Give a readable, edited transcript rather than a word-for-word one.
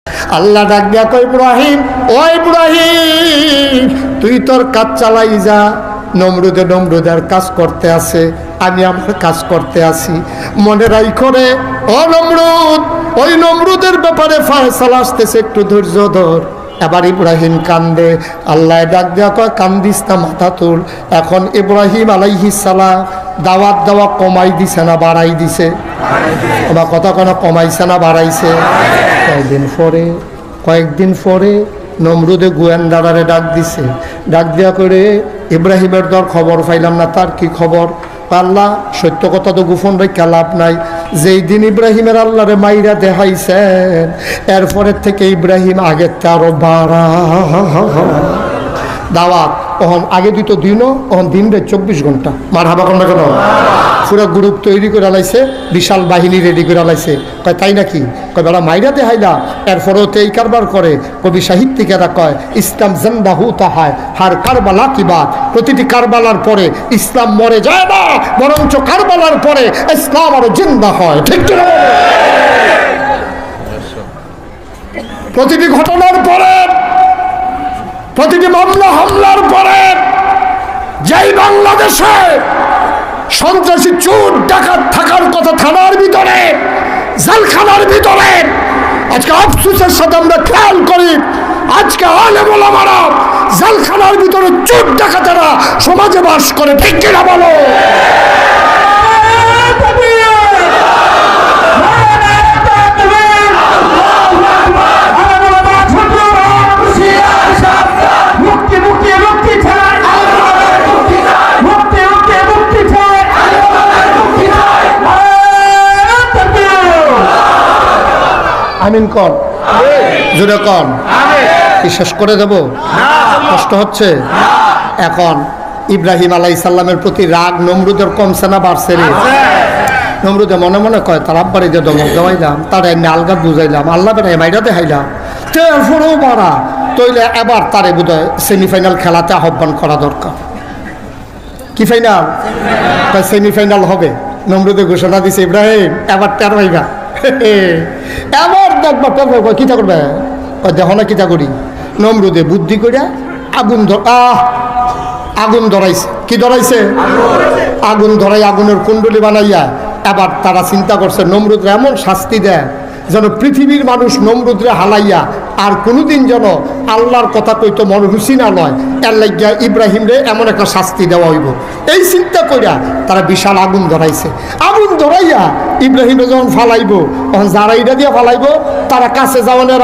আল্লাহ ডাক দিয়া কই ইব্রাহিম, ও ইব্রাহিম তুই তোর কাজ চালাই যা। নমরুদের কাজ করতে আছে, আমি আমার কাজ করতে আছি। মনে রাখো রে ও নমরুদ, ওই নমরুদের ব্যাপারে ফয়সালা আসতেছে, একটু ধৈর্য ধর। এবার ইব্রাহিম কান্দে। আল্লাহ ডাক দেয়া কয় কান্দিস না, মাথা তুল। এখন ইব্রাহিম আলাইহিস সালাম দাওয়াত দেওয়া কমাই দিছে না বাড়াই দিছে? বা কথা কোনো কমাইছে না বাড়াইছে? কয়েকদিন পরে নমরুদে গোয়েন্দারে ডাক দিছে। ডাক দেওয়া করে ইব্রাহিমের দর খবর পাইলাম না, তার কি খবর? আল্লাহ সত্য কথা তো গোপন রেখে লাভ নাই। যেই দিন ইব্রাহিমের আল্লাহরে মাইরা দেখাইছেন, এরপরের থেকে ইব্রাহিম আগের আরো বাড়া দাওয়াত। তখন আগে দিত দিনও, তখন দিন রে 24 ঘন্টা। মার হাবা কন্যা কেন পুরো গ্রুপ তৈরি করে লাইছে, বিশাল বাহিনী রেডি করে লাইছে। কয় তাই নাকি? কয় বেলা মাইরা দেখাইলা, এরপরেও তো এই কারবার করে। কবি সাহিত্যিকেরা কয় ইসলাম জিন্দা হুতা হয় হার কারবালা কি বাত। প্রতিটি কারবালার পরে ইসলাম মরে যায় না, বরঞ্চ কারবালার পরে ইসলাম আরো জিন্দা হয়। ঠিক কি না? প্রতিটি ঘটনার পরে, প্রতিটি মামলা হামলার পরে, যেই বাংলাদেশে সন্ত্রাসী চোর ডাকাত থাকার কথা থানার ভিতরে, জেলখানার ভিতরে, আজকে আফসোসের সাথে আমরা খেয়াল করি আজকে আলেম ওলামারা জেলখানার ভিতরে চোর ডাকাতেরা সমাজে বাস করে। ঠিক কিনা বলো? আমিন কর, জোরে কর। কি শেষ করে দেব? কষ্ট হচ্ছে? এখন ইব্রাহিম আলাইহিস সালামের প্রতি রাগ নমরুদের কমছে না বাড়ছে রে? নমরুদে মনে মনে কয় তার আব্বারে যে দমক দেওয়াইলাম, তার এমনি আলগা বুঝাইলাম, আল্লাহ বেড়াই বাইরা দেখাইলাম, তারপরেও মারা তৈলে এবার তারে বোধহয় সেমিফাইনাল খেলাতে আহ্বান করা দরকার। কি ফাইনাল? সেমিফাইনাল হবে। নমরুদে ঘোষণা দিছে ইব্রাহিম এবার টের হইবা, এবার দেখবা কিতা করবে। দেখো না কিতা করি। নমরুদে বুদ্ধি করে আগুন ধরাইছে। কি ধরাইছে? আগুন ধরাই আগুনের কুণ্ডলি বানাইয়া এবার তারা চিন্তা করছে নমরুদরে এমন শাস্তি দেয় যেন পৃথিবীর মানুষ নমরুদরে হালাইয়া আর কোনোদিন যেন আল্লাহর কথা কইতো মনরুচি না লয়। এর লাগিয়া ইব্রাহিম রে এমন একটা শাস্তি দেওয়া হইব, এই চিন্তা কইরা তারা বিশাল আগুন ধরাইছে। আগুন ধরাইয়া ইব্রাহিমে যখন ফালাইব, তখন যারা এটা দিয়ে ফালাইব তারা কাছে যাওয়ানোর